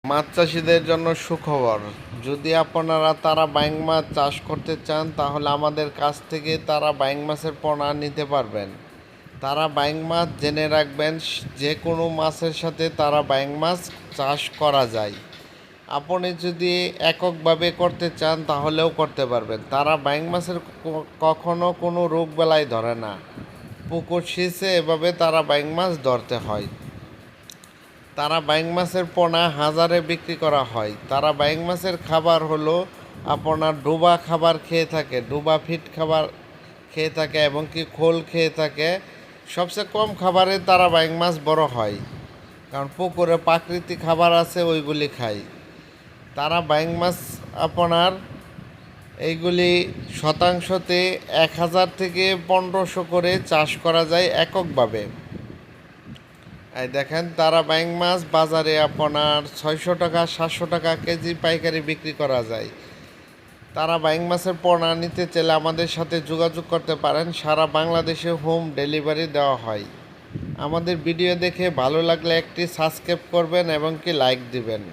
মাছ চাষিদের জন্য সুখবর। যদি আপনারা তারা বাইং মাছ চাষ করতে চান তাহলে আমাদের কাছ থেকে তারা বাইং মাছের পোনা নিতে পারবেন। তারা বাইং মাছ জেনে রাখবেন, যে কোনো মাছের সাথে তারা বাইং মাছ চাষ করা যায়। আপনি যদি এককভাবে করতে চান তাহলেও করতে পারবেন। তারা বাইং মাছের কখনো কোনো রোগ বেলায় ধরে না। পুকুর সেচে এভাবে তারা বাইং মাছ ধরতে হয়। তারা বাইং মাছের পোনা হাজারে বিক্রি করা হয়। তারা বাইং মাছের খাবার হলো আপনার ডোবা খাবার খেয়ে থাকে, ডোবা ফিট খাবার খেয়ে থাকে এবং কি খোল খেয়ে থাকে। সবচেয়ে কম খাবারে তারা বাইং মাছ বড় হয়, কারণ পুকুরে প্রাকৃতিক খাবার আছে, ওইগুলি খায়। তারা বাইং মাছ আপনার এইগুলি শতাংশতে 1000 থেকে 1500 করে চাষ করা যায় এককভাবে। এই দেখেন, তারা বাইং মাছ বাজারে আপনার 600 টাকা 700 টাকা কেজি পাইকারি বিক্রি করা যায়। তারা বাইং মাছের পোনা নিতে চাইলে আমাদের সাথে যোগাযোগ করতে পারেন। সারা বাংলাদেশে হোম ডেলিভারি দেওয়া হয়। আমাদের ভিডিও দেখে ভালো লাগলে একটি সাবস্ক্রাইব করবেন এবং কি লাইক দিবেন।